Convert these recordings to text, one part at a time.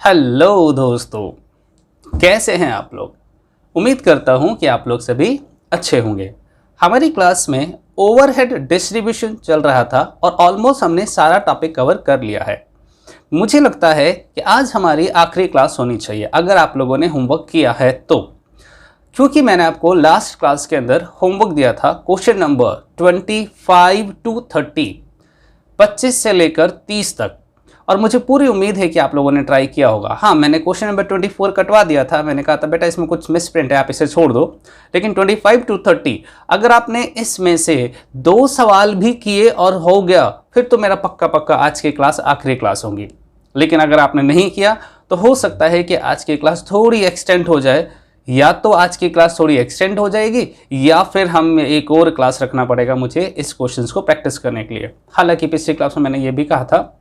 Hello दोस्तों, कैसे हैं आप लोग। उम्मीद करता हूं कि आप लोग सभी अच्छे होंगे। हमारी क्लास में ओवरहेड डिस्ट्रीब्यूशन चल रहा था और ऑलमोस्ट हमने सारा टॉपिक कवर कर लिया है। मुझे लगता है कि आज हमारी आखिरी क्लास होनी चाहिए अगर आप लोगों ने होमवर्क किया है तो, क्योंकि मैंने आपको लास्ट क्लास के अंदर होमवर्क दिया था क्वेश्चन नंबर 25 to 30, 25 से लेकर 30 तक, और मुझे पूरी उम्मीद है कि आप लोगों ने ट्राई किया होगा। हाँ, मैंने क्वेश्चन नंबर 24 कटवा दिया था। मैंने कहा था बेटा इसमें कुछ मिस प्रिंट है, आप इसे छोड़ दो। लेकिन 25 to 30 अगर आपने इसमें से 2 सवाल भी किए और हो गया, फिर तो मेरा पक्का आज की क्लास आखिरी क्लास होगी। लेकिन अगर आपने नहीं किया तो हो सकता है कि आज की क्लास थोड़ी एक्सटेंड हो जाए, या तो आज की क्लास थोड़ी एक्सटेंड हो जाएगी या फिर हम एक और क्लास रखना पड़ेगा मुझे इस क्वेश्चंस को प्रैक्टिस करने के लिए। हालांकि पिछली क्लास में मैंने ये भी कहा था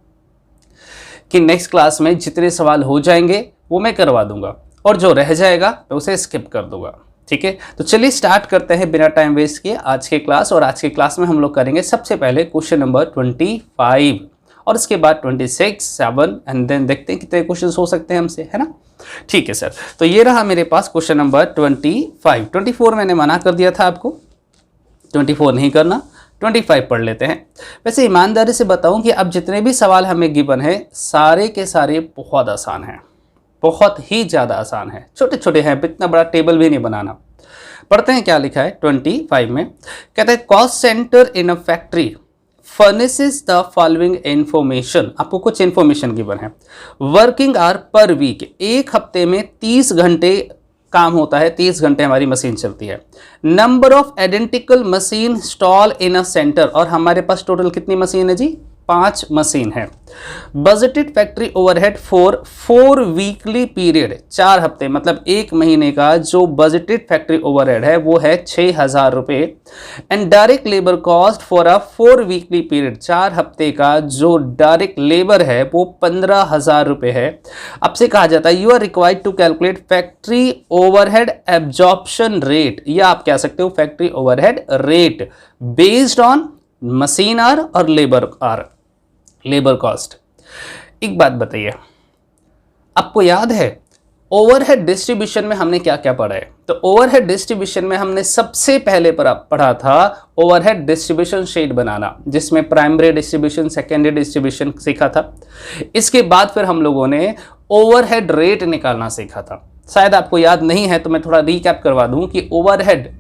कि नेक्स्ट क्लास में जितने सवाल हो जाएंगे वो मैं करवा दूंगा और जो रह जाएगा मैं उसे स्किप कर दूंगा। ठीक है, तो चलिए स्टार्ट करते हैं बिना टाइम वेस्ट किए आज के क्लास। और आज के क्लास में हम लोग करेंगे सबसे पहले क्वेश्चन नंबर 25 और इसके बाद 26, 7 एंड देन देखते हैं कितने क्वेश्चन हो सकते हैं हमसे, है ना। ठीक है सर, तो ये रहा मेरे पास क्वेश्चन नंबर 25। 24 मैंने मना कर दिया था आपको, 24 नहीं करना, 25 पढ़ लेते हैं। वैसे ईमानदारी से बताऊं कि अब जितने भी सवाल हमें गिवन है सारे के सारे बहुत आसान हैं, बहुत ही ज़्यादा आसान है, छोटे छोटे हैं, इतना बड़ा टेबल भी नहीं बनाना। पढ़ते हैं क्या लिखा है 25 में। कहते हैं cost centre in a factory furnishes the following information. आपको कुछ इंफॉर्मेशन गिवन है। वर्किंग आवर पर वीक, एक हफ्ते में 30 घंटे काम होता है, 30 घंटे हमारी मशीन चलती है। Number of identical machine install in a centre, और हमारे पास टोटल कितनी मशीन है जी, 5 मशीन है। Budgeted factory overhead for 4 weekly period, 4 हफ्ते मतलब 1 महीने का जो बजटेड फैक्ट्री ओवरहेड है वो है 6000 रुपये। And direct labour cost for a 4 weekly period, 4 हफ्ते का जो डायरेक्ट लेबर है वो 15,000 रुपये है। अब से कहा जाता है you are required to calculate factory overhead absorption rate, या आप कह सकते हो factory overhead rate based on machine hour और लेबर आर, लेबर कॉस्ट। एक बात बताइए, आपको याद है ओवरहेड डिस्ट्रीब्यूशन में हमने क्या क्या पढ़ा है? तो ओवरहेड डिस्ट्रीब्यूशन में हमने सबसे पहले पढ़ा था ओवरहेड डिस्ट्रीब्यूशन शीट बनाना, जिसमें प्राइमरी डिस्ट्रीब्यूशन, सेकेंडरी डिस्ट्रीब्यूशन सीखा था। इसके बाद फिर हम लोगों ने ओवरहेड रेट निकालना सीखा था। शायद आपको याद नहीं है तो मैं थोड़ा रिकैप करवा दूं कि ओवरहेड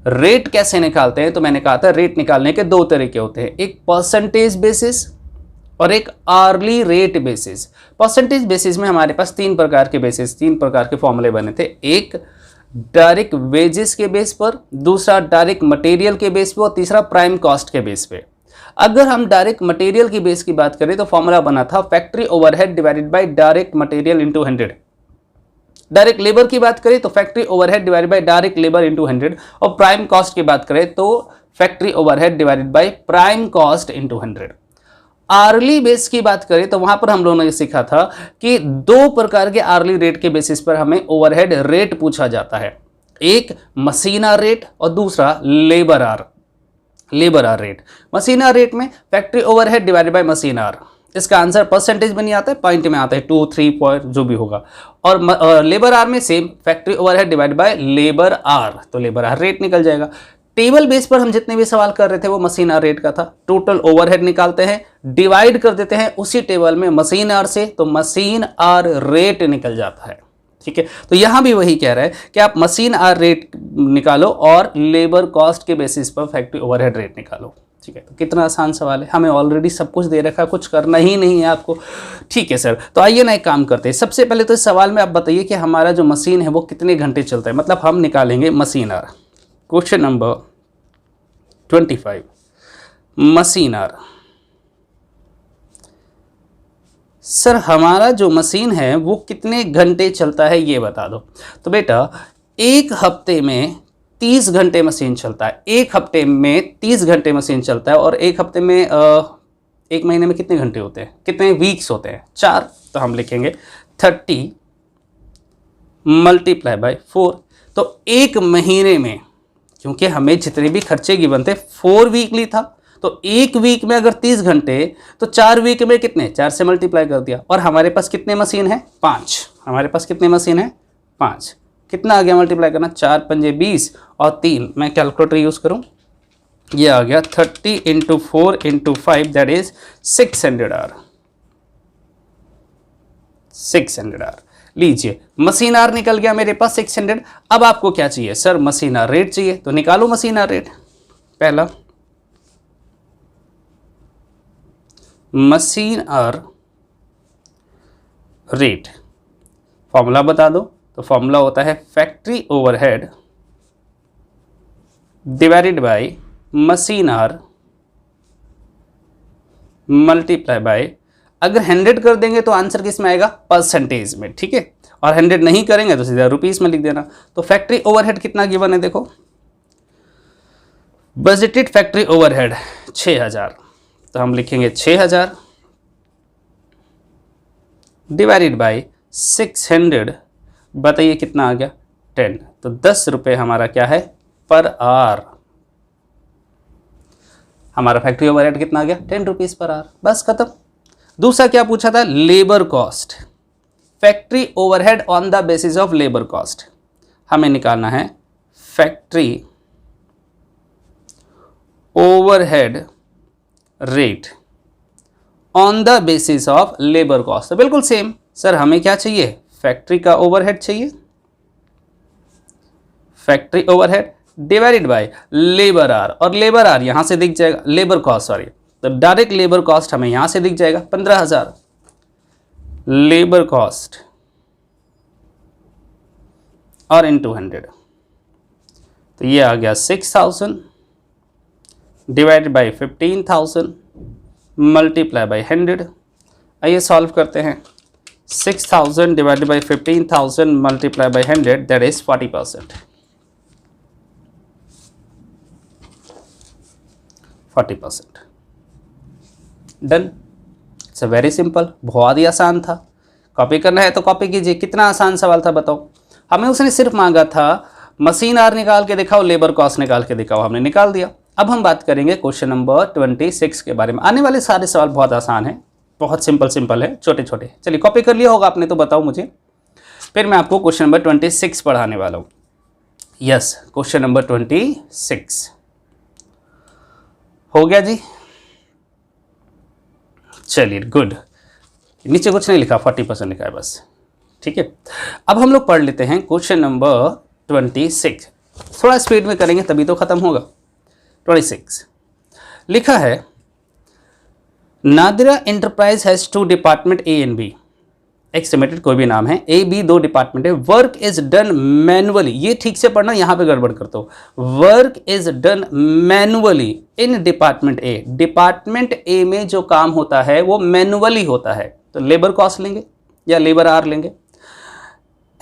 रेट कैसे निकालते हैं। तो मैंने कहा था रेट निकालने के 2 तरीके होते हैं, एक परसेंटेज बेसिस और एक hourly rate basis. Percentage basis में हमारे पास 3 प्रकार के बेसिस, 3 प्रकार के फॉर्मूले बने थे। एक डायरेक्ट वेजेस के बेस पर, दूसरा डायरेक्ट मटेरियल के बेस पर और तीसरा प्राइम कॉस्ट के बेस पे। अगर हम डायरेक्ट मटेरियल की बेस की बात करें तो फॉर्मूला बना था factory overhead divided by direct material into 100। Direct labour की बात करें तो factory overhead divided by direct labour into 100, और प्राइम कॉस्ट की बात करें तो factory overhead divided by prime cost into 100। Hourly base की बात करें तो वहां पर हम लोगों ने सीखा था कि 2 प्रकार के आर्ली रेट के बेसिस पर हमें ओवरहेड रेट पूछा जाता है, एक मशीन आर रेट और दूसरा labour hour rate. Machine hour rate में factory overhead divided by machine hour, इसका आंसर परसेंटेज में नहीं आता है, पॉइंट में आता है, 2, 3 पॉइंट जो भी होगा। और लेबर आर में same, factory overhead divided by labour hour, तो लेबर आर रेट निकल जाएगा। टेबल बेस पर हम जितने भी सवाल कर रहे थे वो मशीन आर रेट का था। टोटल ओवरहेड निकालते हैं, डिवाइड कर देते हैं उसी टेबल में मशीन आर से, तो मशीन आर रेट निकल जाता है। ठीक है, तो यहां भी वही कह रहा है कि आप मशीन आर रेट निकालो और लेबर कॉस्ट के बेसिस पर फैक्ट्री ओवरहेड रेट निकालो। ठीक है, तो कितना आसान सवाल है, हमें ऑलरेडी सब कुछ दे रखा है, कुछ करना ही नहीं है आपको। ठीक है सर, तो आइए ना एक काम करते हैं। सबसे पहले तो इस सवाल में आप बताइए कि हमारा जो मशीन है वो कितने घंटे चलता है, मतलब हम निकालेंगे machine hour. Question number 25, machine hour. Sir हमारा जो मशीन है वो कितने घंटे चलता है ये बता दो। तो बेटा एक हफ्ते में 30 घंटे मशीन चलता है, एक हफ्ते में 30 घंटे मशीन चलता है, और एक हफ्ते में एक महीने में कितने घंटे होते हैं, कितने वीक्स होते हैं, 4। तो हम लिखेंगे 30 मल्टीप्लाई बाय 4। तो एक महीने में, क्योंकि हमें जितने भी खर्चे गिवन थे 4 वीकली था, तो एक वीक में अगर 30 घंटे तो 4 वीक में कितने, 4 से मल्टीप्लाई कर दिया। और हमारे पास कितने मशीन है, 5। हमारे पास कितने मशीन है, 5। कितना आ गया मल्टीप्लाई करना, 4 पंजे 20 और 3, मैं कैलकुलेटर यूज़ करूँ, ये आ गया 30 × 4 × 5 दैट इज 600 आवर। 600 आवर लीजिए, मशीन आर निकल गया मेरे पास 600। अब आपको क्या चाहिए सर, मशीन आर रेट चाहिए, तो निकालो मशीन आर रेट। पहला मशीन आर रेट फॉर्मूला बता दो, तो फॉर्मूला होता है factory overhead divided by machine hour multiply by, अगर 100 कर देंगे तो आंसर किस में आएगा, परसेंटेज में, ठीक है। और 100 नहीं करेंगे तो सीधा रुपीस में लिख देना। तो फैक्ट्री ओवरहेड कितना गिवन है, देखो बजटेड फैक्ट्री ओवरहेड 6000, तो हम लिखेंगे 6000 डिवाइडेड बाय 600, बताइए कितना आ गया, 10। तो 10 रुपये हमारा क्या है, पर आवर। हमारा फैक्ट्री ओवरहेड कितना आ गया, 10 रुपीज पर आवर, बस खत्म। दूसरा क्या पूछा था, labour cost, factory overhead on the basis of labour cost. हमें निकालना है factory overhead rate on the basis of labour cost. तो बिल्कुल सेम सर, हमें क्या चाहिए, फैक्ट्री का ओवरहेड चाहिए, factory overhead divided by labour hour, और लेबर आर यहां से दिख जाएगा, लेबर कॉस्ट सॉरी, तो डायरेक्ट लेबर कॉस्ट हमें यहां से दिख जाएगा 15000 लेबर कॉस्ट और इनटू 100, तो ये आ गया 6000 डिवाइडेड बाय 15000 मल्टीप्लाई बाय 100। आइए सॉल्व करते हैं, 6000 divided by 15000 multiply by 100 that is 40%। 40% done. It's very simple, बहुत ही आसान था। कॉपी करना है तो कॉपी कीजिए। कितना आसान सवाल था बताओ। हमें उसने सिर्फ मांगा था मशीन आर निकाल के दिखाओ, लेबर कॉस्ट निकाल के दिखाओ, हमने निकाल दिया। अब हम बात करेंगे क्वेश्चन नंबर 26 के बारे में। आने वाले सारे सवाल बहुत आसान है, बहुत सिंपल है, छोटे छोटे। चलिए कॉपी कर लिया होगा आपने तो बताओ मुझे, फिर मैं आपको क्वेश्चन नंबर 26 पढ़ाने वाला हूँ। यस, क्वेश्चन नंबर 26 हो गया जी। चलिए गुड, नीचे कुछ नहीं लिखा, 40% लिखा है बस, ठीक है। अब हम लोग पढ़ लेते हैं क्वेश्चन नंबर 26। थोड़ा स्पीड में करेंगे तभी तो खत्म होगा। 26 लिखा है, Nadira enterprise has 2 department A and B. Estimated कोई भी नाम है, ए बी 2 डिपार्टमेंट है। वर्क इज डन मैनुअली, ये ठीक से पढ़ना, यहां पे गड़बड़ करते हो। Work is done manually in department A. Department A में जो काम होता है वो मैनुअली होता है, तो लेबर कॉस्ट लेंगे या लेबर आर लेंगे।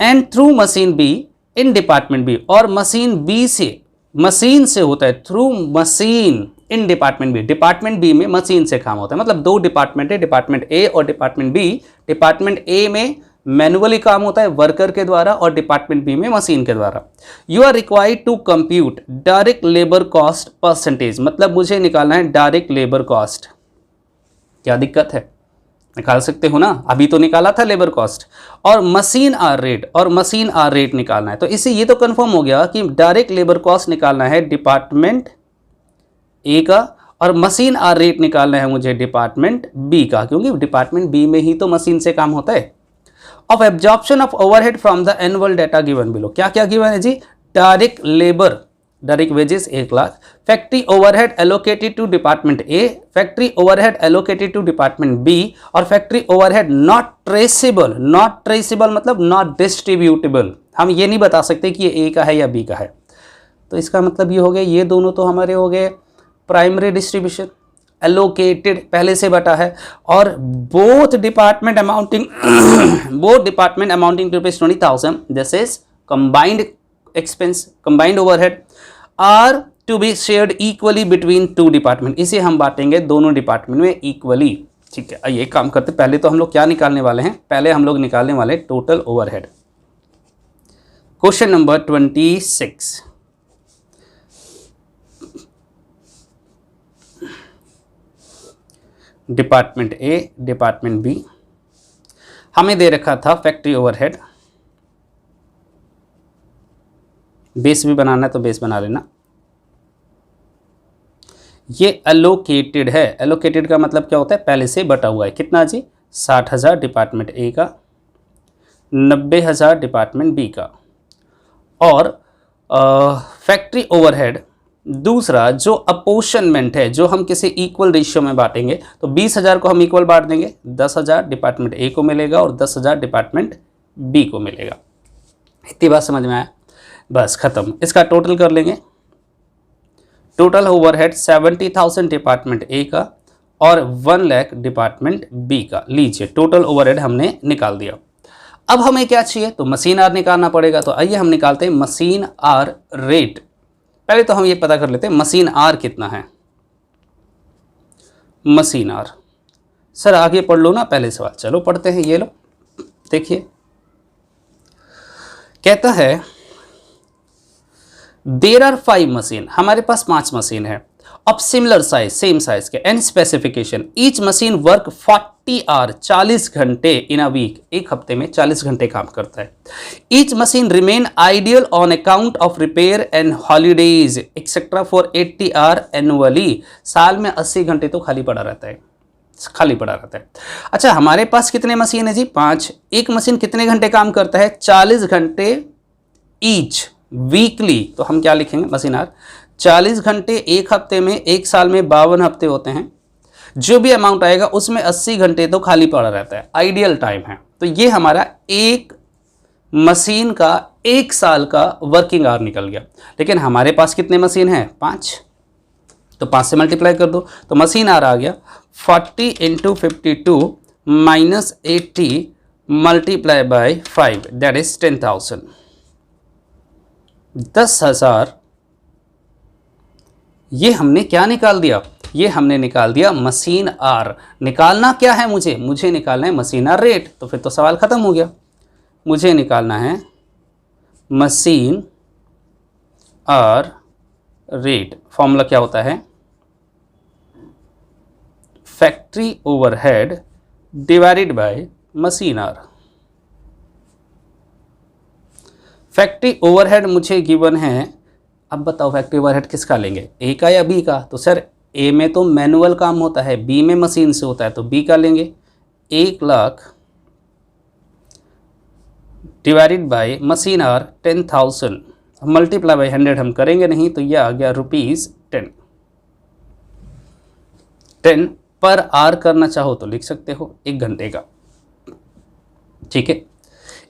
And through machine B in department B, और मशीन बी से, मशीन से होता है, through machine in department B. Department B में मशीन से काम होता है, मतलब 2 डिपार्टमेंट है, डिपार्टमेंट ए और डिपार्टमेंट बी। डिपार्टमेंट ए में मैनुअली काम होता है वर्कर के द्वारा, और डिपार्टमेंट बी में मशीन के द्वारा। You are required to compute direct labour cost percentage, मतलब मुझे निकालना है डायरेक्ट लेबर कॉस्ट। क्या दिक्कत है, निकाल सकते हो ना, अभी तो निकाला था लेबर कॉस्ट। और मशीन आर रेट, और मशीन आर रेट निकालना है। तो इससे ये तो कंफर्म हो गया कि डायरेक्ट लेबर कॉस्ट निकालना है डिपार्टमेंट ए का, और मशीन आर रेट निकालना है मुझे डिपार्टमेंट बी का, क्योंकि डिपार्टमेंट बी में ही तो मशीन से काम होता है। Of absorption of overhead from the annual data given below. क्या क्या गिवन है जी, direct labour, direct wages 1 lakh, factory overhead allocated to department A, factory overhead allocated to department B, और factory overhead not traceable. Not traceable मतलब not distributable, हम ये नहीं बता सकते कि ये ए का है या बी का है। तो इसका मतलब ये हो गया, ये दोनों तो हमारे हो गए प्राइमरी डिस्ट्रीब्यूशन, एलोकेटेड पहले से बटा है, और both department amounting both department amounting to rupees 20,000, this is combined expense, combined overhead are to be shared equally between 2 department. इसे हम बांटेंगे दोनों डिपार्टमेंट में इक्वली, ठीक है। आइए काम करते, पहले तो हम लोग क्या निकालने वाले हैं, पहले हम लोग निकालने वाले total overhead. Question number 26, department A, department B. हमें दे रखा था फैक्ट्री ओवरहेड, बेस भी बनाना है तो बेस बना लेना। ये एलोकेटेड है, एलोकेटेड का मतलब क्या होता है, पहले से बटा हुआ है। कितना जी, 60,000 डिपार्टमेंट ए का, 90,000 डिपार्टमेंट बी का। और फैक्ट्री ओवरहेड दूसरा जो अपोर्शनमेंट है, जो हम किसी इक्वल रेशियो में बांटेंगे, तो 20,000 को हम इक्वल बांट देंगे, 10,000 डिपार्टमेंट ए को मिलेगा और 10,000 डिपार्टमेंट बी को मिलेगा। इतनी बात समझ में आया, बस खत्म। इसका टोटल कर लेंगे। टोटल ओवरहेड 70,000 डिपार्टमेंट ए का और 1 लाख डिपार्टमेंट बी का। लीजिए टोटल ओवरहेड हमने निकाल दिया। अब हमें क्या चाहिए, तो मशीन आर निकालना पड़ेगा। तो आइए हम निकालते हैं मशीन आर रेट। पहले तो हम ये पता कर लेते हैं मशीन आर कितना है। मशीन आर, सर आगे पढ़ लो ना पहले सवाल, चलो पढ़ते हैं। ये लो देखिए, कहता है देयर आर 5 मशीन, हमारे पास 5 मशीन है of similar size, same size के, and specification. Each machine work 40 hour, 40 घंटे इन अ वीक, एक हफ्ते में 40 घंटे काम करता है। Each machine remain idle on account of repair and holidays etcetera for 80 hour annually. साल में 80 घंटे तो खाली पड़ा रहता है, खाली पड़ा रहता है। अच्छा हमारे पास कितने मशीन है जी, 5। एक मशीन कितने घंटे काम करता है, 40 घंटे ईच वीकली। तो हम क्या लिखेंगे, मशीन आर 40 घंटे एक हफ्ते में, एक साल में 52 हफ्ते होते हैं। जो भी अमाउंट आएगा उसमें 80 घंटे तो खाली पड़ा रहता है, आइडियल टाइम है। तो ये हमारा एक मशीन का एक साल का वर्किंग आवर निकल गया। लेकिन हमारे पास कितने मशीन हैं, 5, तो 5 से मल्टीप्लाई कर दो तो मशीन आर आ गया 40 × 52 minus 80 multiply by 5, that is 10,000। 10,000 ये हमने क्या निकाल दिया, ये हमने निकाल दिया मशीन आर। निकालना क्या है मुझे, मुझे निकालना है मशीन आर रेट। तो फिर तो सवाल खत्म हो गया। मुझे निकालना है मशीन आर रेट। फॉर्मूला क्या होता है, factory overhead divided by machine hour. Factory overhead मुझे गिवन है, अब बताओ फैक्ट्री ओवरहेड किसका लेंगे, ए का या बी का। तो सर ए में तो मैनुअल काम होता है, बी में मशीन से होता है, तो बी का लेंगे। 1 lakh divided by machine hour 10,000 multiply by 100 हम करेंगे नहीं, तो यह आ गया ₹10। 10 पर आर करना चाहो तो लिख सकते हो, 1 घंटे का, ठीक है।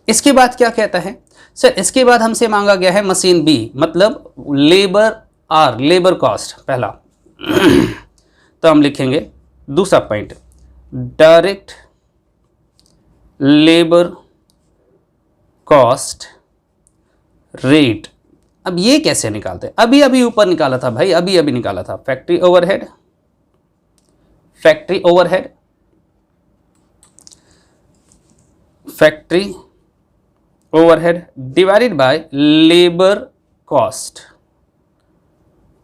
इसके बाद क्या कहता है सर, इसके बाद हमसे मांगा गया है मशीन बी, मतलब लेबर आर, लेबर कॉस्ट पहला। तो हम लिखेंगे दूसरा point, direct labour cost rate. अब ये कैसे निकालते हैं, अभी अभी ऊपर निकाला था भाई, अभी अभी निकाला था। Factory overhead, factory overhead, factory overhead divided by labour cost,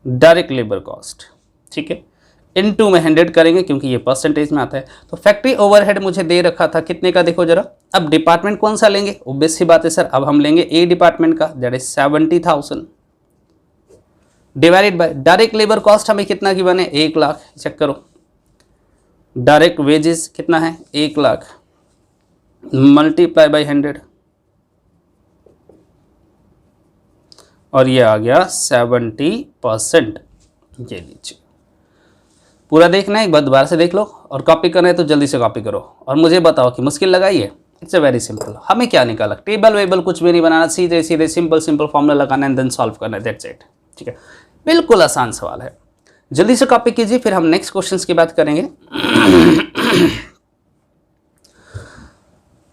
direct labour cost, ठीक है। इनटू में 100 करेंगे क्योंकि ये परसेंटेज में आता है। तो फैक्ट्री ओवरहेड मुझे दे रखा था कितने का, देखो जरा। अब डिपार्टमेंट कौन सा लेंगे, ऑब्वियस सी बात है सर, अब हम लेंगे ए डिपार्टमेंट का, that is 70,000 divided by direct labour cost हमें कितना की बने, 1 लाख। चेक करो, डायरेक्ट वेजेस कितना है, 1 लाख मल्टीप्लाई बाय 100, और ये आ गया 70%। ये लीजिए, पूरा देखना है, एक बार दोबारा से देख लो, और कॉपी करना है तो जल्दी से कॉपी करो और मुझे बताओ कि मुश्किल लगाई है। It's a very simple. हमें क्या निकाला, टेबल वेबल कुछ भी नहीं बनाना, सीधे सीधे सिंपल सिंपल फॉर्मूला लगाना एंड देन सॉल्व करना है, दैट्स इट, ठीक है। बिल्कुल आसान सवाल है, जल्दी से कॉपी कीजिए, फिर हम नेक्स्ट क्वेश्चन की बात करेंगे।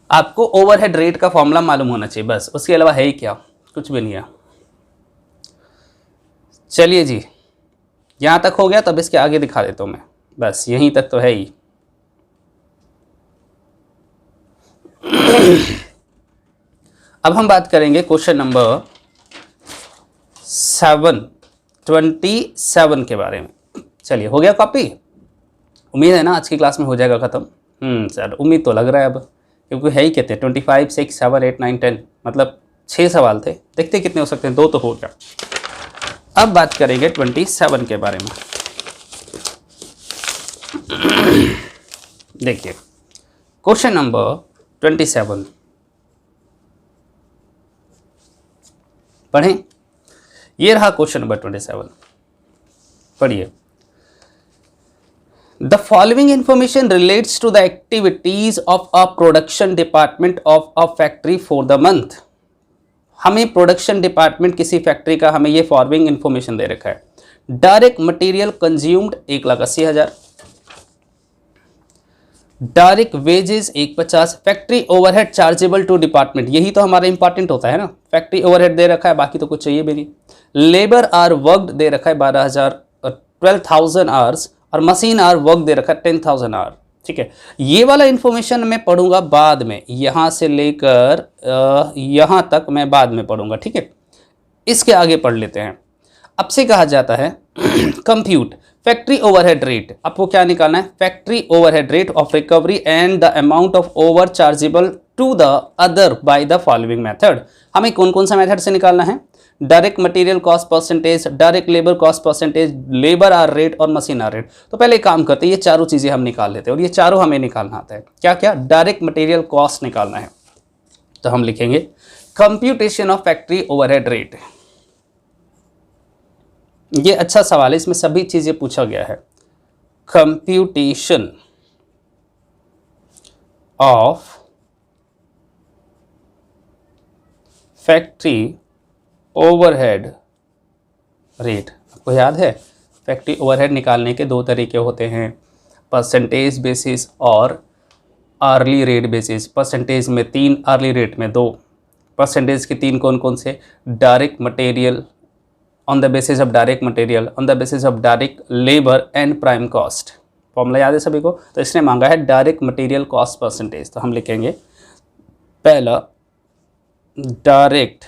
आपको ओवरहेड रेट का फॉर्मूला मालूम होना चाहिए बस, उसके अलावा है ही क्या, कुछ भी नहीं है। चलिए जी, यहाँ तक हो गया, तब इसके आगे दिखा देता हूँ मैं, बस यहीं तक तो है ही। अब हम बात करेंगे क्वेश्चन नंबर 27 के बारे में। चलिए, हो गया कॉपी, उम्मीद है ना आज की क्लास में हो जाएगा ख़त्म। सर उम्मीद तो लग रहा है अब, क्योंकि है ही कहते हैं 25, 6, 7, 8, 9, 10, मतलब 6 सवाल थे, देखते कितने हो सकते हैं, 2 तो हो गया। अब बात करेंगे 27 के बारे में। देखिए क्वेश्चन नंबर 27 पढ़ें। ये रहा क्वेश्चन नंबर 27, पढ़िए। The following information relates to the activities of a production department of a factory for the month। हमें प्रोडक्शन डिपार्टमेंट किसी फैक्ट्री का हमें ये फॉलोइंग इंफॉर्मेशन दे रखा है। Direct material consumed 1,80,000, direct wages 150, factory overhead chargeable to department, यही तो हमारा इंपॉर्टेंट होता है ना, फैक्ट्री ओवरहेड दे रखा है, बाकी तो कुछ चाहिए भी नहीं। लेबर आर वर्कड दे रखा है 12,000 आवर्स, और मशीन आर वर्क दे रखा है 10,000 आवर। ठीक है, ये वाला इंफॉर्मेशन मैं पढ़ूंगा बाद में, यहां से लेकर यहां तक मैं बाद में पढ़ूंगा। ठीक है, इसके आगे पढ़ लेते हैं। अब से कहा जाता है कंप्यूट फैक्ट्री ओवरहेड रेट। आपको क्या निकालना है? Factory overhead rate of recovery and the amount of over chargeable to the other by the following method. हमें कौन कौन सा मेथड से निकालना है? Direct material cost percentage, direct labour cost percentage, labour hour rate और मशीन आर रेट। तो पहले काम करते हैं, ये चारों चीजें हम निकाल लेते हैं, और ये चारों हमें निकालना आता है। क्या क्या? डायरेक्ट मटेरियल कॉस्ट निकालना है, तो हम लिखेंगे computation of factory overhead rate. ये अच्छा सवाल है, इसमें सभी चीजें पूछा गया है। Computation of factory overhead rate. आपको याद है फैक्ट्री ओवरहेड निकालने के 2 तरीके होते हैं, परसेंटेज बेसिस और आर्ली रेट बेसिस। परसेंटेज में 3, आर्ली रेट में 2। परसेंटेज के 3 कौन कौन से? Direct material, on the basis of direct material, on the basis of direct labour and prime cost. Formula याद है सभी को? तो इसने मांगा है डायरेक्ट मटेरियल कॉस्ट परसेंटेज, तो हम लिखेंगे पहला डायरेक्ट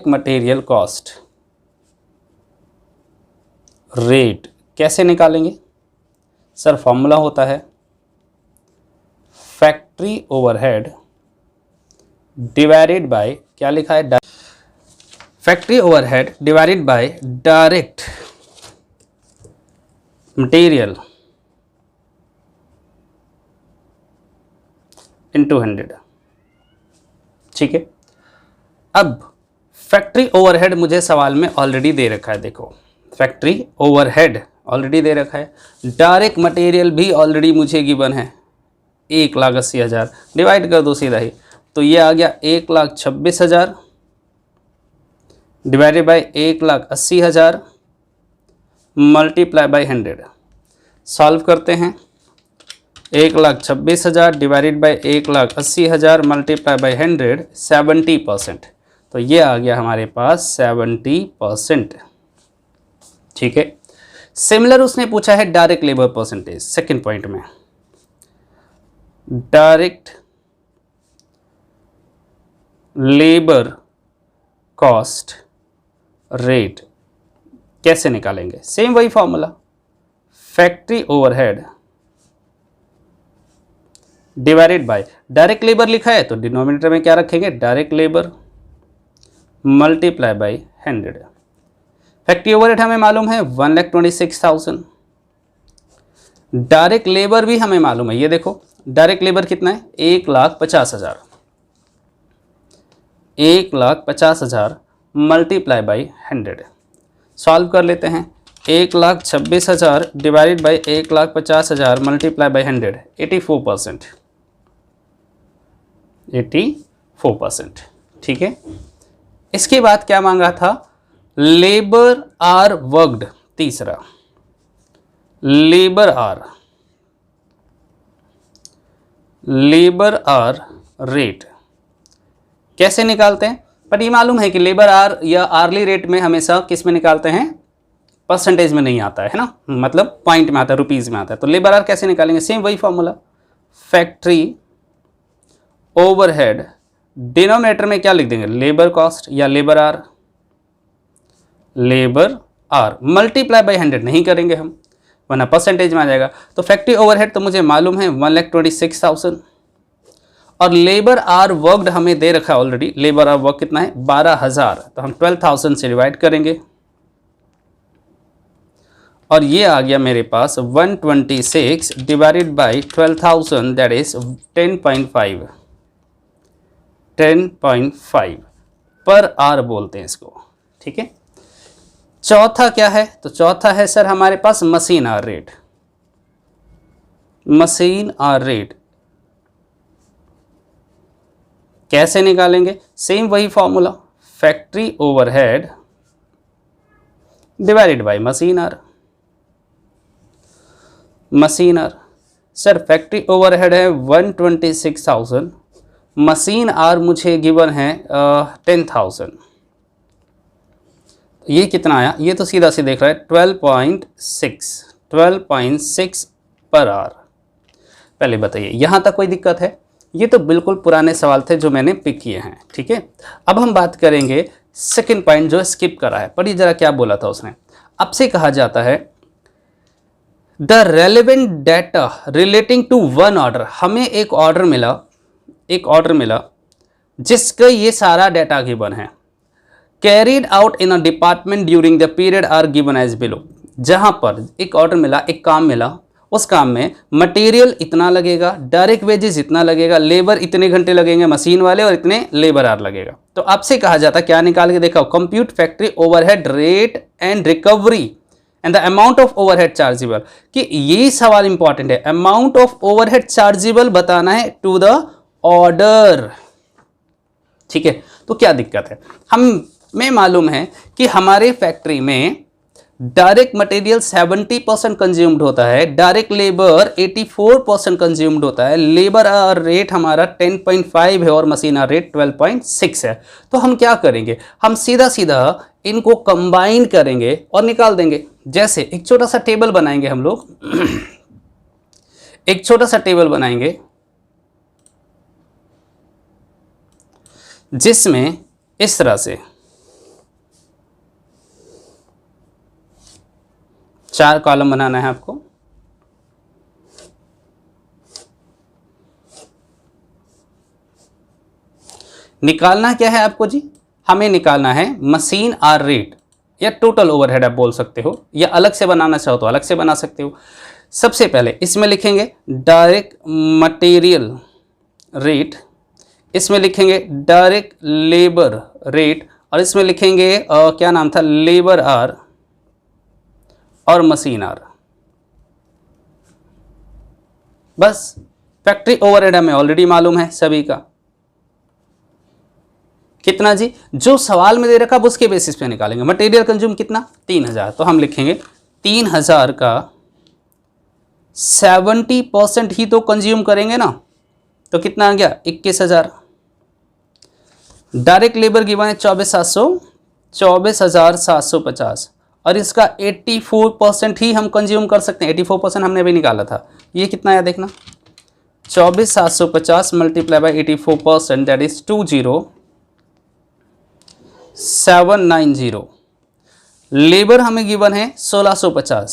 मटेरियल कॉस्ट रेट। कैसे निकालेंगे सर? फॉर्मूला होता है फैक्ट्री ओवरहेड डिवाइडेड बाय, क्या लिखा है? Factory overhead divided by direct material into 100। ठीक है, अब फैक्ट्री ओवरहेड मुझे सवाल में ऑलरेडी दे रखा है। देखो फैक्ट्री ओवरहेड ऑलरेडी दे रखा है, डायरेक्ट मटेरियल भी ऑलरेडी मुझे गिवन है 1,80,000, डिवाइड कर दो सीधा ही, तो ये आ गया 1,26,000 divided by 1,80,000 multiply by 100। Solve करते हैं, 1,26,000 डिवाइडेड बाई 1,80,000 मल्टीप्लाई बाई 100, 70%। तो ये आ गया हमारे पास 70%। ठीक है, सिमिलर उसने पूछा है direct labour percentage second point में। डायरेक्ट लेबर कॉस्ट रेट कैसे निकालेंगे? सेम वही formula, factory overhead divided by direct labour लिखा है तो डिनोमिनेटर में क्या रखेंगे? Direct labour multiply by 100। Factory overhead हमें मालूम है 1,26,000। डायरेक्ट लेबर भी हमें मालूम है, ये देखो डायरेक्ट लेबर कितना है? 1,50,000। 1,50,000 मल्टीप्लाई बाई 100। सॉल्व कर लेते हैं, 1,26,000 डिवाइडेड बाई 1,50,000 मल्टीप्लाई बाई 100, 84%। 84%। ठीक है, इसके बाद क्या मांगा था? लेबर आर वर्कड, तीसरा लेबर आर रेट कैसे निकालते हैं? पर ये मालूम है कि लेबर आर या आर्ली रेट में हमेशा किस में निकालते हैं? परसेंटेज में नहीं आता है ना, मतलब पॉइंट में आता है, रुपीज़ में आता है। तो लेबर आर कैसे निकालेंगे? सेम वही फॉर्मूला, फैक्ट्री ओवरहेड डिनोमिनेटर में क्या लिख देंगे? लेबर कॉस्ट या labour hour. Labour hour multiply by 100 नहीं करेंगे हम, वरना परसेंटेज में आ जाएगा। तो फैक्ट्री ओवरहेड तो मुझे मालूम है 1,26,000 और लेबर आर वर्कड हमें दे रखा है ऑलरेडी। लेबर आर वर्क कितना है 12,000, तो हम 12,000 से डिवाइड करेंगे और ये आ गया मेरे पास 126 divided by 12,000 that is 10.5 per hour बोलते हैं इसको, ठीक है। चौथा क्या है, तो चौथा है सर हमारे पास machine hour rate. Machine hour rate कैसे निकालेंगे, सेम वही formula, factory overhead divided by machine hour. Machine hour sir factory overhead है 126,000, मशीन आवर मुझे गिवन है 10,000। ये कितना आया, ये तो सीधा से देख रहा है 12.6 पर आवर। पहले बताइए यहाँ तक कोई दिक्कत है, ये तो बिल्कुल पुराने सवाल थे जो मैंने पिक किए हैं, ठीक है। अब हम बात करेंगे सेकंड पॉइंट जो स्किप करा है, पढ़िए जरा क्या बोला था उसने। अब से कहा जाता है the relevant data relating to one order, हमें एक ऑर्डर मिला जिसका ये सारा डाटा गिवन है, carried out in a department during the period are given as below. जहां पर एक ऑर्डर मिला, एक काम मिला, उस काम में मटेरियल इतना लगेगा, डायरेक्ट वेजेस इतना लगेगा, लेबर इतने घंटे लगेंगे मशीन वाले और इतने लेबर आर लगेगा। तो आपसे कहा जाता क्या निकाल के देखा, compute factory overhead rate and recovery and the amount of overhead chargeable, कि ये सवाल इंपॉर्टेंट है, अमाउंट ऑफ ओवरहेड चार्जेबल बताना है टू द ऑर्डर, ठीक है। तो क्या दिक्कत है, हमें मालूम है कि हमारे फैक्ट्री में डायरेक्ट मटेरियल 70% कंज्यूम्ड होता है, डायरेक्ट लेबर 84% कंज्यूम्ड होता है, लेबर रेट हमारा 10.5 है और मशीन रेट 12.6 है। तो हम क्या करेंगे, हम सीधा सीधा इनको कंबाइन करेंगे और निकाल देंगे। जैसे एक छोटा सा टेबल बनाएंगे हम लोग एक छोटा सा टेबल बनाएंगे जिसमें इस तरह से 4 कॉलम बनाना है आपको। निकालना क्या है आपको जी, हमें निकालना है मशीन आर रेट या टोटल ओवरहेड आप बोल सकते हो, या अलग से बनाना चाहो तो अलग से बना सकते हो। सबसे पहले इसमें लिखेंगे डायरेक्ट मटेरियल रेट, इसमें लिखेंगे डायरेक्ट लेबर रेट और इसमें लिखेंगे क्या नाम था, लेबर आर और मशीन आर। बस फैक्ट्री ओवरहेड हमें ऑलरेडी मालूम है सभी का, कितना जी, जो सवाल में दे रखा है उसके बेसिस पे निकालेंगे। मटेरियल कंज्यूम कितना 3,000, तो हम लिखेंगे 3,000 का 70% ही तो कंज्यूम करेंगे ना, तो कितना आ गया 21,000। डायरेक्ट लेबर गिवन है 24,750 और इसका 84% ही हम कंज्यूम कर सकते हैं। 84% हमने अभी निकाला था, ये कितना आया देखना, 24,750 multiply by 84% that is 20,790। Labour हमें गिवन है 1650,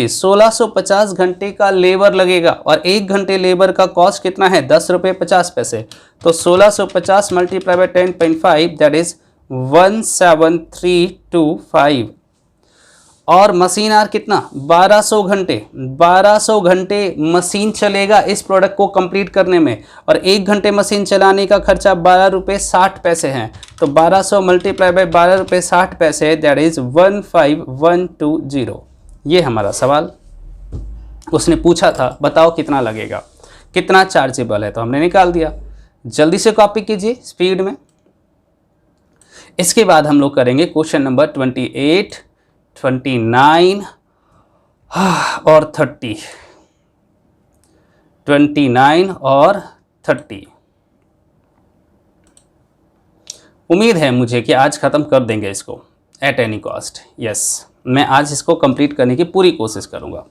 1650 घंटे का लेबर लगेगा और 1 घंटे लेबर का कॉस्ट कितना है 10 रुपये 50 पैसे। तो 1650 मल्टीप्लाई बाई 10.5 दैट इज 17,325 और मशीन आर कितना 1200 घंटे। 1200 घंटे मशीन चलेगा इस प्रोडक्ट को कंप्लीट करने में और 1 घंटे मशीन चलाने का खर्चा 12 रुपये 60 पैसे हैं। तो 1200 मल्टीप्लाई बाई 12 रुपये 60 पैसे दैट इज 15,120। ये हमारा सवाल उसने पूछा था, बताओ कितना लगेगा, कितना चार्जेबल है, तो हमने निकाल दिया। जल्दी से कॉपी कीजिए स्पीड में। इसके बाद हम लोग करेंगे क्वेश्चन नंबर 28, 29 और 30। 29 और 30 उम्मीद है मुझे कि आज ख़त्म कर देंगे इसको एट एनी कॉस्ट। यस, मैं आज इसको कंप्लीट करने की पूरी कोशिश करूँगा।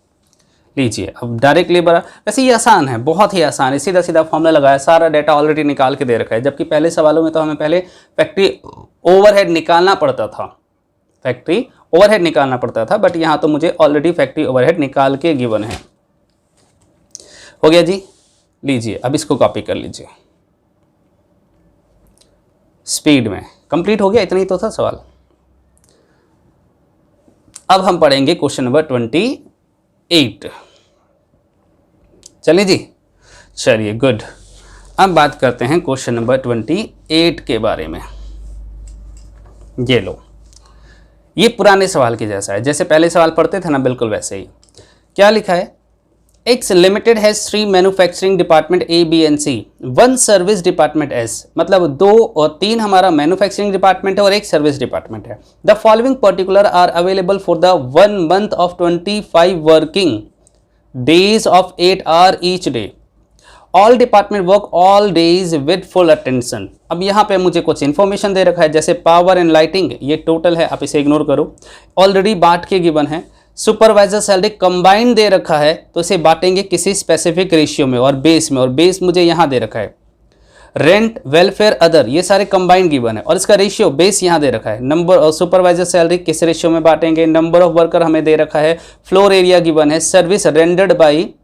लीजिए अब डायरेक्ट लेबर, वैसे ये आसान है, बहुत ही आसान है, सीधा सीधा फॉर्मूला लगाया, सारा डाटा ऑलरेडी निकाल के दे रखा है। जबकि पहले सवालों में तो हमें पहले फैक्ट्री ओवरहेड निकालना पड़ता था, फैक्ट्री ओवरहेड निकालना पड़ता था, बट यहाँ तो मुझे ऑलरेडी फैक्ट्री ओवरहेड निकाल के गिवन है। हो गया जी, लीजिए अब इसको कॉपी कर लीजिए स्पीड में। कंप्लीट हो गया, इतना ही तो था सवाल। अब हम पढ़ेंगे क्वेश्चन नंबर 28। चलिए जी, चलिए गुड। अब बात करते हैं क्वेश्चन नंबर 28 के बारे में। ये लो, ये पुराने सवाल के जैसा है, जैसे पहले सवाल पढ़ते थे ना, बिल्कुल वैसे ही। क्या लिखा है? X limited has 3 manufacturing department A, B and C, 1 service department S, मतलब 2 और 3 हमारा मैन्युफैक्चरिंग डिपार्टमेंट है और 1 सर्विस डिपार्टमेंट है। The following particular are available for the 1 month of 25 working days of 8 hour each day. All department work all days with full attention. अब यहाँ पे मुझे कुछ इन्फॉर्मेशन दे रखा है, जैसे पावर एंड लाइटिंग, ये टोटल है, आप इसे इग्नोर करो, ऑलरेडी बांट के गिवन है। सुपरवाइजर सैलरी कंबाइंड दे रखा है, तो इसे बांटेंगे किसी स्पेसिफिक रेशियो में और बेस में, और बेस मुझे यहाँ दे रखा है। रेंट, वेलफेयर, अदर, ये सारे कंबाइंड गिवन है और इसका रेशियो बेस यहाँ दे रखा है। नंबर और सुपरवाइजर सैलरी किस रेशियो में बांटेंगे, नंबर ऑफ वर्कर हमें दे रखा है, फ्लोर एरिया गिवन है, service rendered by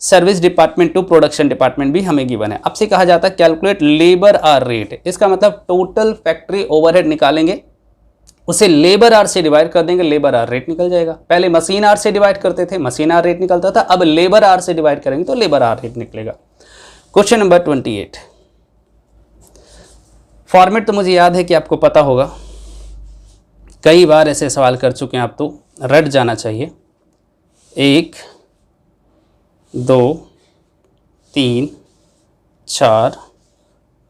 service department to production department भी हमें गिवन है। अब से कहा जाता है कैलकुलेट लेबर आवर रेट, इसका मतलब टोटल फैक्ट्री ओवरहेड निकालेंगे, उसे लेबर आवर से डिवाइड कर देंगे, लेबर आवर रेट निकल जाएगा। पहले मशीन आवर से डिवाइड करते थे, मशीन आवर रेट निकलता था, अब लेबर आवर से डिवाइड करेंगे तो लेबर आवर रेट निकलेगा। Question number 28। फॉर्मेट तो मुझे याद है कि आपको पता होगा, कई बार ऐसे सवाल कर चुके हैं आप, तो रट जाना चाहिए। 1 2 3 4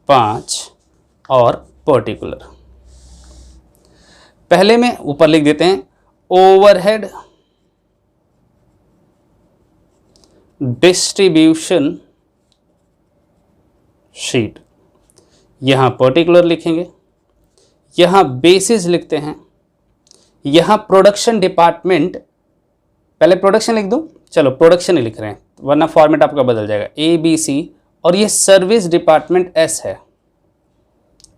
5 और पर्टिकुलर। पहले में ऊपर लिख देते हैं ओवरहेड डिस्ट्रीब्यूशन शीट, यहां पर्टिकुलर लिखेंगे, यहां बेसिस लिखते हैं, यहां प्रोडक्शन डिपार्टमेंट, पहले प्रोडक्शन लिख दो, चलो प्रोडक्शन ही लिख रहे हैं वरना फॉर्मेट आपका बदल जाएगा, ABC, और ये सर्विस डिपार्टमेंट S है,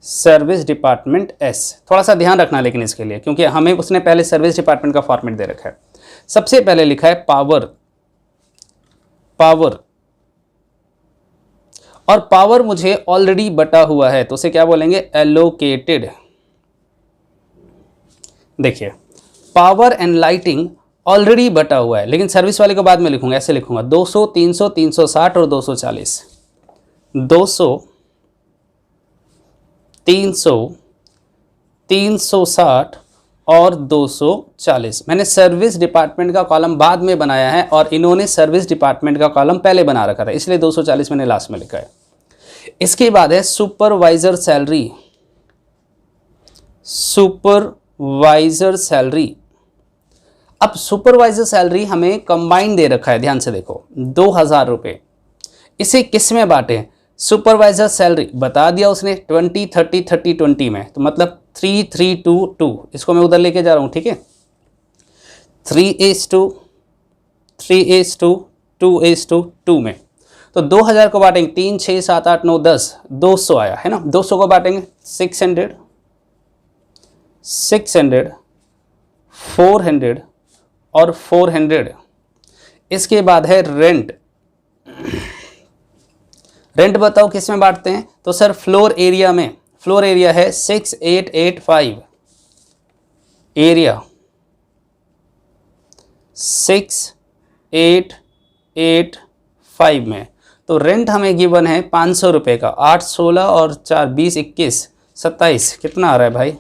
सर्विस डिपार्टमेंट S। थोड़ा सा ध्यान रखना लेकिन इसके लिए, क्योंकि हमें उसने पहले सर्विस डिपार्टमेंट का फॉर्मेट दे रखा है। सबसे पहले लिखा है पावर, पावर, और पावर मुझे ऑलरेडी बटा हुआ है, तो उसे क्या बोलेंगे, एलोकेटेड। देखिए पावर एंड लाइटिंग ऑलरेडी बटा हुआ है, लेकिन सर्विस वाले को बाद में लिखूंगा, ऐसे लिखूंगा 200, 300, 360 और 240, 200, 300, 360 और 240। मैंने सर्विस डिपार्टमेंट का कॉलम बाद में बनाया है और इन्होंने सर्विस डिपार्टमेंट का कॉलम पहले बना रखा था, इसलिए 240 मैंने लास्ट में लिखा है। इसके बाद है सुपरवाइजर सैलरी, सुपरवाइजर सैलरी। अब सुपरवाइजर सैलरी हमें कंबाइंड दे रखा है, ध्यान से देखो, 2000 रुपये। इसे किस में बांटे, सुपरवाइजर सैलरी बता दिया उसने 20 30 30 20 में, तो मतलब 3 3 2 2, इसको मैं उधर लेके जा रहा हूँ, ठीक है, 3:2 3:2 2:2 में। तो 2000 को बांटेंगे 3 6 7 8 9 10, 200 आया है ना, 200 को बांटेंगे 600 600 400 और 400। इसके बाद है रेंट, रेंट बताओ किस में बांटते हैं, तो सर फ्लोर एरिया में, फ्लोर एरिया है 6885, एरिया 6885 में। तो रेंट हमें गिवन है 500 रुपये का, 8 16 और 4 20 21 27, कितना आ रहा है भाई,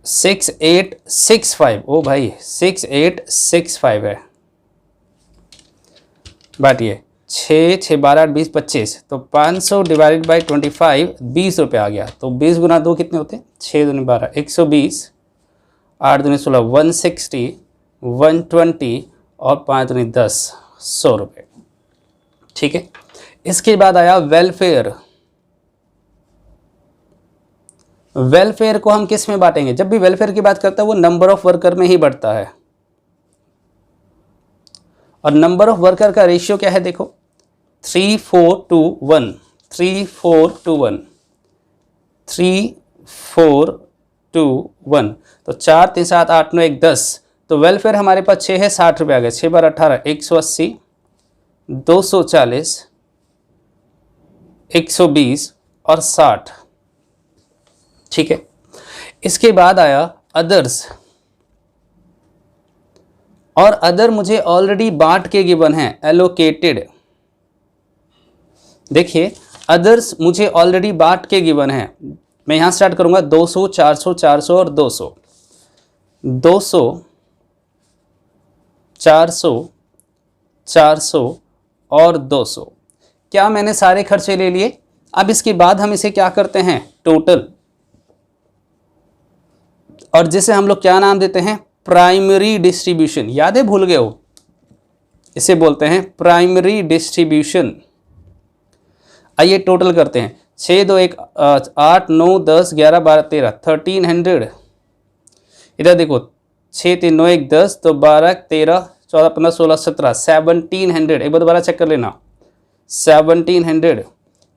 6865। ओ भाई 6865 है, बांटिए 6 6 12 8 20 25, तो 500 डिवाइडेड बाई 25 20 रुपये आ गया, तो 20 गुना 2 कितने होते हैं, 6 दूनी 12 120, 8 दूनी 16 160 120 और 5 दूनी 10 100 रुपये, ठीक है। इसके बाद आया वेलफेयर, वेलफेयर को हम किस में बांटेंगे, जब भी वेलफेयर की बात करता है वो नंबर ऑफ वर्कर में ही बढ़ता है, और नंबर ऑफ वर्कर का रेशियो क्या है, देखो 3:4:1 3:4:1 3:4 1 तो 4 3 7 8 9 1 10 तो वेलफेयर हमारे पास 6 है, 60 रुपये आ गए, 6 बार 18 180 240 120 और 60। ठीक है, इसके बाद आया अदर्स, और अदर मुझे ऑलरेडी बांट के गिवन है, एलोकेटेड। देखिए अदर्स मुझे ऑलरेडी बांट के गिवन है, मैं यहां स्टार्ट करूंगा 200 400 400 और 200 200 400 400 और 200। क्या मैंने सारे खर्चे ले लिए? अब इसके बाद हम इसे क्या करते हैं, टोटल, और जिसे हम लोग क्या नाम देते हैं, प्राइमरी डिस्ट्रीब्यूशन। याद है, भूल गए हो, इसे बोलते हैं प्राइमरी डिस्ट्रीब्यूशन। आइए टोटल करते हैं, 6 2 1 8 9 10 11 12 13 1300। इधर देखो 6 3 9 1 10 तो 12 13 14 15 16 17 1700। एक बार दोबारा चेक कर लेना, 1700।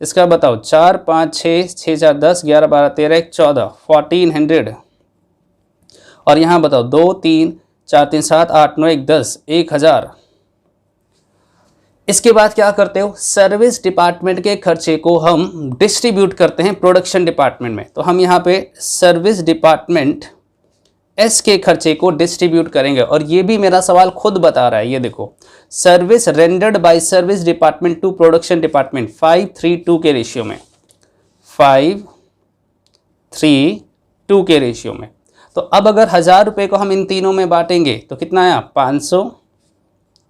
इसका बताओ 4 5 6 6 4 10 11 12 13 1 14 1400। और यहाँ बताओ 2 3 4 3 7 8 9 1 10 1000। इसके बाद क्या करते हो, सर्विस डिपार्टमेंट के खर्चे को हम डिस्ट्रीब्यूट करते हैं प्रोडक्शन डिपार्टमेंट में। तो हम यहाँ पे सर्विस डिपार्टमेंट एस के खर्चे को डिस्ट्रीब्यूट करेंगे, और ये भी मेरा सवाल खुद बता रहा है। ये देखो, service rendered by service department to production department 5:3:2 के रेशियो में, 5:3:2 के रेशियो में। तो अब अगर 1000 रुपये को हम इन तीनों में बांटेंगे तो कितना आया, 500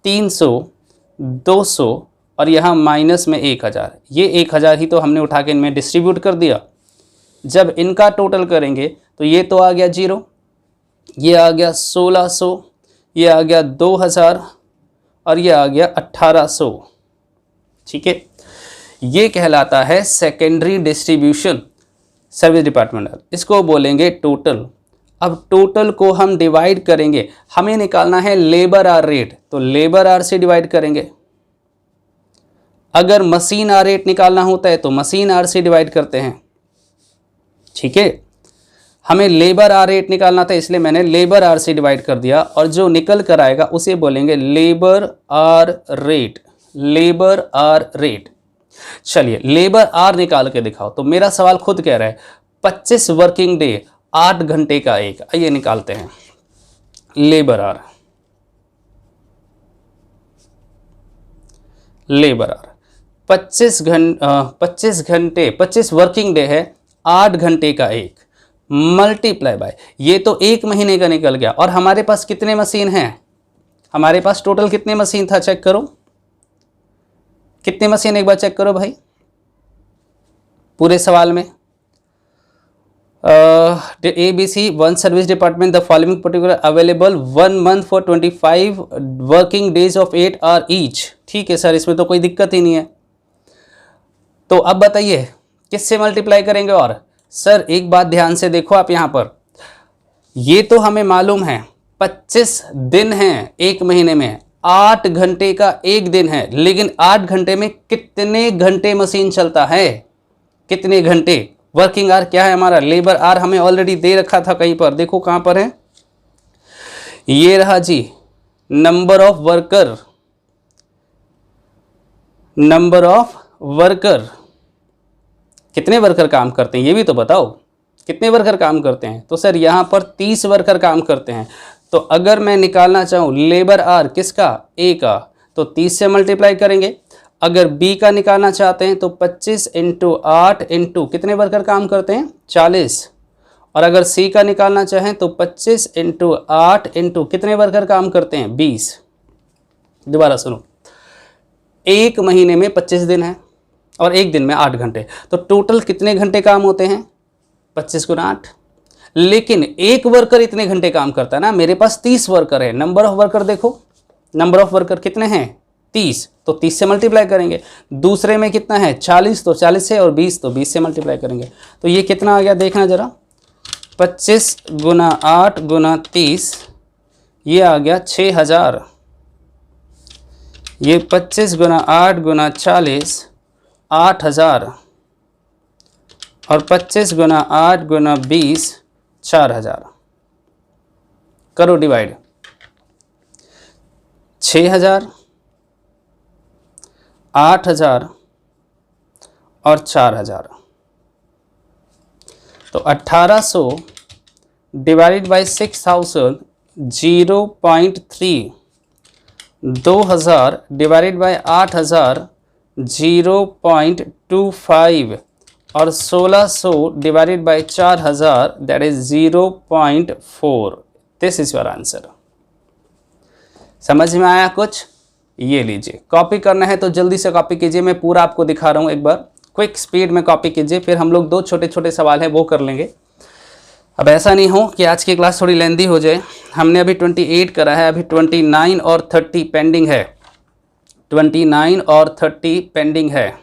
300 200 और यहाँ माइनस में 1000। ये 1000 ही तो हमने उठा के इनमें डिस्ट्रीब्यूट कर दिया। जब इनका टोटल करेंगे तो ये तो आ गया 0, ये आ गया 1600, ये आ गया 2000 और ये आ गया 1800। ठीक है, ये कहलाता है सेकेंडरी डिस्ट्रीब्यूशन सर्विस डिपार्टमेंट, इसको बोलेंगे टोटल। अब टोटल को हम डिवाइड करेंगे, हमें निकालना है लेबर आर रेट, तो लेबर आर से डिवाइड करेंगे। अगर मशीन आर रेट निकालना होता है तो मशीन आर से डिवाइड करते हैं। ठीक है, हमें लेबर आर रेट निकालना था इसलिए मैंने लेबर आर से डिवाइड कर दिया, और जो निकल कर आएगा उसे बोलेंगे labour hour rate, labour hour rate. चलिए लेबर आर निकाल के दिखाओ। तो मेरा सवाल खुद कह रहा है 25 वर्किंग डे 8 घंटे का एक, आइए निकालते हैं लेबर आर। लेबर आर 25 घंटे 25 वर्किंग डे है, 8 घंटे का एक, मल्टीप्लाई बाय, ये तो 1 महीने का निकल गया। और हमारे पास कितने मशीन हैं, हमारे पास टोटल कितने मशीन था, चेक करो कितने मशीन, एक बार चेक करो भाई पूरे सवाल में। ABC one service department the following particular available 1 month for 25 working days of 8 hours each. ठीक है सर, इसमें तो कोई दिक्कत ही नहीं है। तो अब बताइए किससे मल्टीप्लाई करेंगे? और सर एक बात ध्यान से देखो आप, यहाँ पर ये तो हमें मालूम है 25 दिन हैं एक महीने में, 8 घंटे का एक दिन है, लेकिन 8 घंटे में कितने घंटे मशीन चलता है, कितने घंटे? वर्किंग आवर क्या है हमारा, लेबर आवर हमें ऑलरेडी दे रखा था कहीं पर, देखो कहां पर है, ये रहा जी, number of worker, number of worker, कितने वर्कर काम करते हैं ये भी तो बताओ, कितने वर्कर काम करते हैं? तो सर यहाँ पर 30 वर्कर काम करते हैं। तो अगर मैं निकालना चाहूँ लेबर आवर किसका, ए का, तो 30 से मल्टीप्लाई करेंगे। अगर बी का निकालना चाहते हैं तो 25 × 8 × कितने वर्कर काम करते हैं, 40। और अगर सी का निकालना चाहें तो 25 × 8 × कितने वर्कर काम करते हैं, 20। दोबारा सुनो, एक महीने में 25 दिन है और एक दिन में 8 घंटे, तो टोटल कितने घंटे काम होते हैं, 25 × 8। लेकिन एक वर्कर इतने घंटे काम करता है ना, मेरे पास 30 वर्कर है। नंबर ऑफ वर्कर देखो, नंबर ऑफ वर्कर कितने हैं, 30, तो 30 से मल्टीप्लाई करेंगे। दूसरे में कितना है, 40, तो 40 से, और 20 तो 20 से मल्टीप्लाई करेंगे। तो ये कितना आ गया देखना जरा, 25 × 8 × 30, ये आ गया 6000। ये 25 × 8 × 40 8000, और 25 × 8 × 20 4000 करो डिवाइड, 6000, 8000 और 4000। तो 1800 डिवाइडेड बाई 6000 0.3, 2000 डिवाइडेड बाई 8000 0.25 और 1600 divided by 4000 that is 0.4। This is your answer. समझ में आया कुछ? ये लीजिए, कॉपी करना है तो जल्दी से कॉपी कीजिए, मैं पूरा आपको दिखा रहा हूँ, एक बार क्विक स्पीड में कॉपी कीजिए, फिर हम लोग 2 छोटे छोटे सवाल हैं वो कर लेंगे। अब ऐसा नहीं हो कि आज की क्लास थोड़ी लेंदी हो जाए। हमने अभी 28 करा है, अभी 29 और 30 पेंडिंग है, 29 और 30 पेंडिंग है।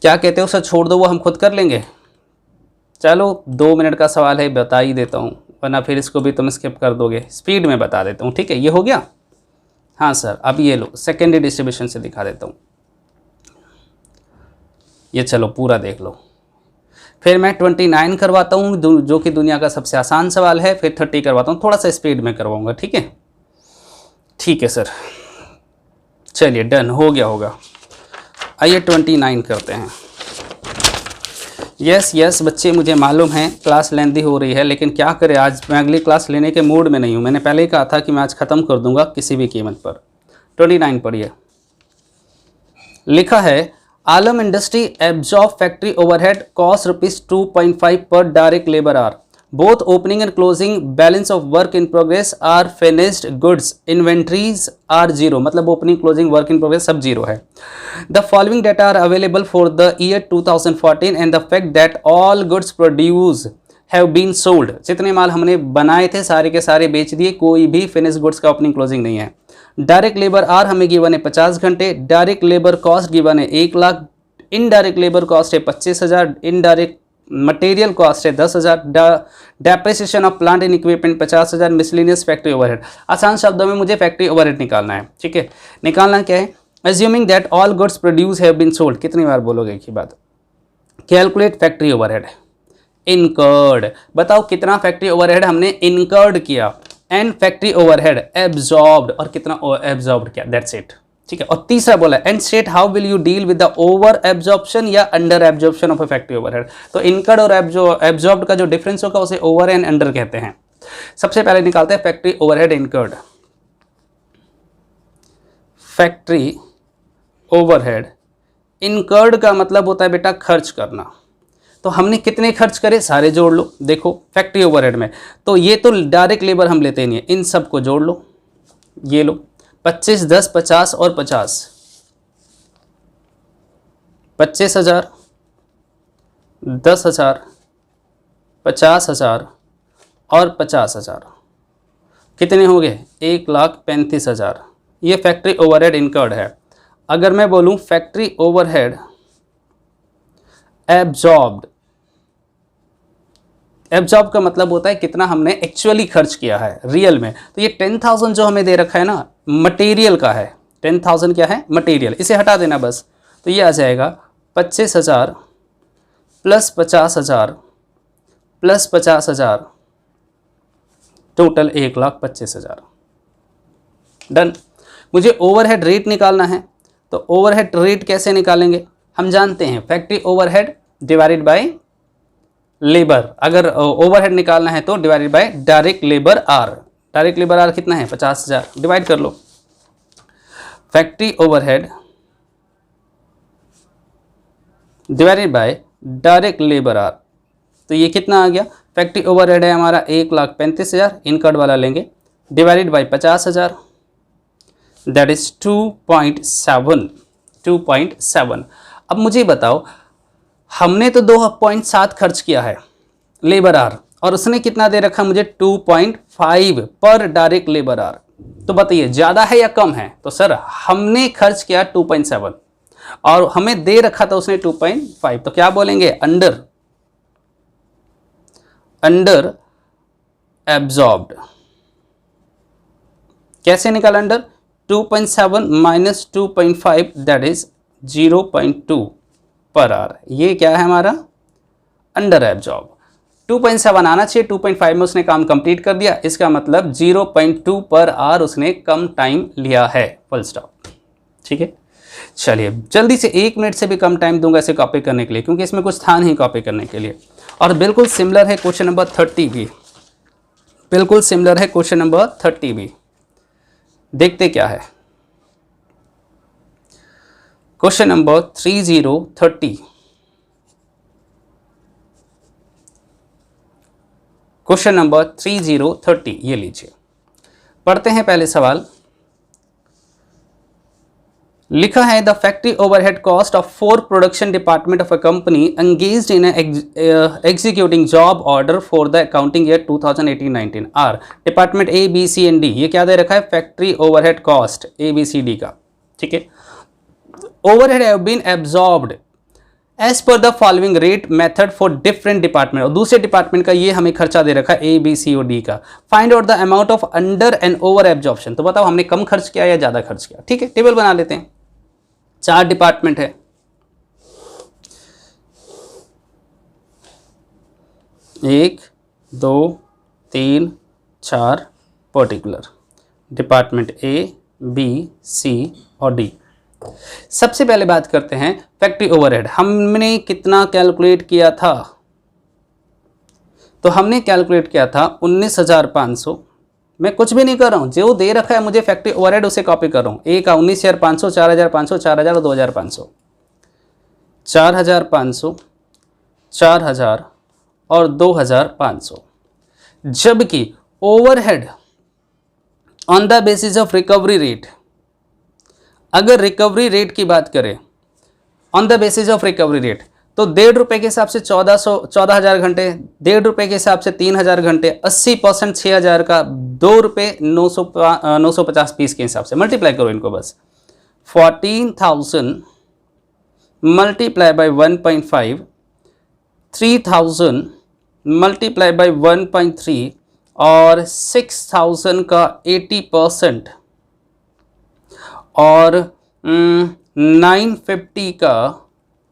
क्या कहते हो सर, छोड़ दो, वो हम खुद कर लेंगे? चलो 2 मिनट का सवाल है, बता ही देता हूँ, वरना फिर इसको भी तुम स्किप कर दोगे। स्पीड में बता देता हूँ, ठीक है? ये हो गया? हाँ सर, अब ये लो, सेकेंडरी डिस्ट्रीब्यूशन से दिखा देता हूँ। ये चलो पूरा देख लो, फिर मैं 29 करवाता हूँ जो कि दुनिया का सबसे आसान सवाल है, फिर 30 करवाता हूँ, थोड़ा सा स्पीड में करवाऊँगा, ठीक है? ठीक है सर, चलिए डन हो गया होगा। आइए 29 करते हैं। यस बच्चे, मुझे मालूम है क्लास लेंदी हो रही है, लेकिन क्या करें, आज मैं अगली क्लास लेने के मूड में नहीं हूँ। मैंने पहले ही कहा था कि मैं आज ख़त्म कर दूंगा किसी भी कीमत पर। 29 पढ़िए, लिखा है Alam industry absorb factory overhead cost ₹2.5 per direct labour hour, both opening and closing balance of work in progress are finished goods, inventories are zero, मतलब opening closing work in progress सब जीरो है। The following data are available for the year 2014 and the fact that all goods produce have been sold, जितने माल हमने बनाए थे सारे के सारे बेच दिए, कोई भी फिनिश गुड्स का ओपनिंग क्लोजिंग नहीं है। डायरेक्ट लेबर आर हमें गिवन है 50 घंटे, डायरेक्ट लेबर कॉस्ट गिवन है 1 लाख, इनडायरेक्ट लेबर कॉस्ट है 25,000, इनडायरेक्ट मटेरियल कॉस्ट है 10,000, depreciation of plant and equipment 50,000, miscellaneous factory overhead. आसान शब्दों में मुझे फैक्ट्री ओवरहेड निकालना है, ठीक है? निकालना क्या है? Assuming that all goods produce have been sold, कितनी बार बोलोगे एक ही बात? कैलकुलेट फैक्ट्री ओवरहेड इनकर्ड, बताओ कितना फैक्ट्री ओवरहेड हमने इनकर्ड किया, एंड फैक्ट्री ओवरहेड एब्जॉर्ब्ड, और कितना एब्जॉर्ब्ड किया, दैट्स इट, ठीक है? और तीसरा बोला and state how will you deal with the over absorption या under absorption of a factory overhead. तो इनकर्ड और एब्जॉर्ब्ड का जो डिफरेंस होगा उसे ओवर एंड अंडर कहते हैं। सबसे पहले निकालते हैं factory overhead incurred. Factory overhead incurred का मतलब होता है बेटा खर्च करना। तो हमने कितने खर्च करे सारे जोड़ लो, देखो फैक्ट्री ओवरहेड में, तो ये तो डायरेक्ट लेबर हम लेते नहीं है, इन सब को जोड़ लो, ये लो 25, 10, 50 और 50, 25,000, 10,000, 50,000 और 50,000, कितने हो गए? 1,35,000। ये फैक्ट्री ओवरहेड इनकर्ड है। अगर मैं बोलूं फैक्ट्री ओवरहेड एब्जॉर्ब्ड, एब्जॉर्ब का मतलब होता है कितना हमने एक्चुअली खर्च किया है रियल में। तो ये 10,000 जो हमें दे रखा है ना, मटेरियल का है। 10,000 क्या है? मटेरियल। इसे हटा देना बस, तो ये आ जाएगा 25,000 प्लस 50,000 प्लस 50,000, टोटल 1,25,000। डन। मुझे ओवरहेड रेट निकालना है, तो ओवरहेड रेट कैसे निकालेंगे? हम जानते हैं factory overhead divided by labour. अगर ओवरहेड निकालना है तो divided by direct labour hour. Direct labour hour कितना है? 50,000, डिवाइड कर लो factory overhead divided by direct labour hour. तो ये कितना आ गया? फैक्ट्री ओवरहेड है हमारा 1,35,000, इनकर्ड वाला लेंगे, डिवाइडेड बाय 50,000, दैट इज 2.7। अब मुझे बताओ, हमने तो 2.7 खर्च किया है लेबर आर, और उसने कितना दे रखा मुझे? 2.5 पर डायरेक्ट लेबर आर। तो बताइए ज़्यादा है या कम है? तो सर हमने खर्च किया 2.7 और हमें दे रखा था उसने 2.5, तो क्या बोलेंगे? Under absorbed. कैसे निकाला अंडर? 2.7 माइनस 2.5 दैट इज 0.2 पर आर। ये क्या है हमारा? Under absorb. 2.7 आना चाहिए, 2.5 में उसने काम कंप्लीट कर दिया, इसका मतलब 0.2 पर आवर उसने कम टाइम लिया है, फुल स्टॉप। ठीक है, चलिए जल्दी से 1 मिनट से भी कम टाइम दूंगा इसे कॉपी करने के लिए, क्योंकि इसमें कुछ था नहीं कॉपी करने के लिए। और बिल्कुल सिमिलर है क्वेश्चन नंबर 30 भी, बिल्कुल सिमिलर है क्वेश्चन नंबर 30 भी। देखते क्या है क्वेश्चन नंबर 3030। क्वेश्चन नंबर 3030 ये लीजिए, पढ़ते हैं पहले सवाल। लिखा है the factory overhead cost of 4 production department of a company engaged in executing job order for the accounting year 2018-19 are department A B C and D. ये क्या दे रखा है, factory overhead cost A B C D का। ठीक है, overhead have been absorbed as per the following rate method for different department, और दूसरे डिपार्टमेंट का ये हमें खर्चा दे रखा है ए बी सी और डी का। Find out the amount of under and over absorption, तो बताओ हमने कम खर्च किया या ज्यादा खर्च किया। ठीक है, टेबल बना लेते हैं। 4 डिपार्टमेंट है, 1 2 3 4 particular department A B C और डी। सबसे पहले बात करते हैं फैक्ट्री ओवरहेड। हमने कितना कैलकुलेट किया था, तो हमने कैलकुलेट किया था 19,500। मैं कुछ भी नहीं कर रहा हूं, जो दे रखा है मुझे फैक्ट्री ओवरहेड उसे कॉपी कर रहा हूं। ए का 19,500, 4,500, 4,000 और 2,500, 4,500, 4,000 और 2,500। जबकि overhead on the basis of recovery rate, अगर रिकवरी रेट की बात करें on the basis of recovery rate, तो 1.5 रुपये के हिसाब से 14,000 घंटे, 1.5 रुपये के हिसाब से 3,000 घंटे, 80% 6,000 का 2 रुपये 950 पीस के हिसाब से मल्टीप्लाई करो इनको बस। 14,000 मल्टीप्लाई बाई 1.5, 3,000 मल्टीप्लाई बाई 1.3 और 6,000 का 80% और 950 का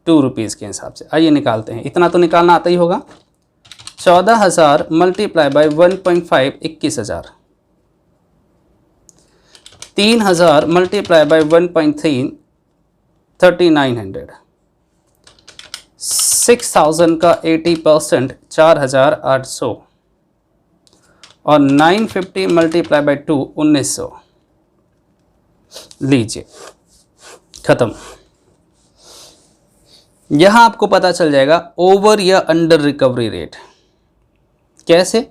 2 रुपीज़ के हिसाब से। आइए निकालते हैं, इतना तो निकालना आता ही होगा। 14,000 मल्टीप्लाई बाई 1.5 21,000, 3,000 मल्टीप्लाई बाई 1.3 3,900, 6,000 का 80% 4,800 और 950 मल्टीप्लाई बाई 2 1900। लीजिए खत्म। यहां आपको पता चल जाएगा ओवर या अंडर रिकवरी रेट। कैसे,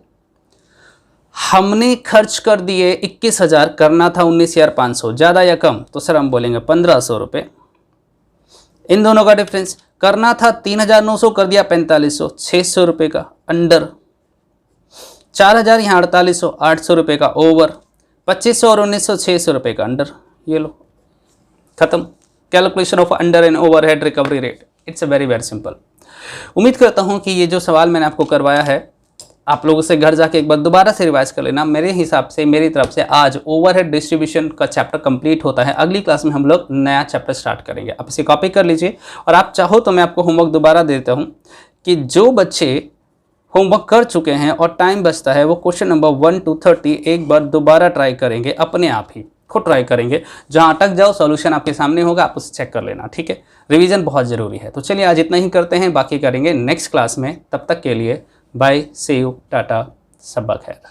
हमने खर्च कर दिए 21,000, करना था 19,500, ज़्यादा या कम, तो सर हम बोलेंगे 1,500 रुपये। इन दोनों का डिफरेंस, करना था 3,900, कर दिया 4,500, 600 रुपये का अंडर। 4,000 यहाँ 4,800, 800 रुपये का ओवर। 2,500 और 1,900, 600 रुपये का अंडर। ये लो खत्म। Calculation of under and overhead recovery rate, it's a very simple. उम्मीद करता हूँ कि ये जो सवाल मैंने आपको करवाया है आप लोगों से घर जाके एक बार दोबारा से रिवाइज कर लेना। मेरे हिसाब से, मेरी तरफ से आज ओवरहेड डिस्ट्रीब्यूशन का चैप्टर कंप्लीट होता है। अगली क्लास में हम लोग नया चैप्टर स्टार्ट करेंगे। आप इसे कॉपी कर लीजिए, और आप चाहो तो मैं आपको होमवर्क दोबारा देता हूँ कि जो बच्चे होमवर्क कर चुके हैं और टाइम बचता है, वो क्वेश्चन नंबर 1 to 30 एक बार दोबारा ट्राई करेंगे, अपने आप ही खुद ट्राई करेंगे। जहाँ अटक जाओ सॉल्यूशन आपके सामने होगा, आप उसे चेक कर लेना। ठीक है, रिवीजन बहुत ज़रूरी है। तो चलिए आज इतना ही करते हैं, बाकी करेंगे नेक्स्ट क्लास में। तब तक के लिए बाय, सी यू, टाटा, सब खैर।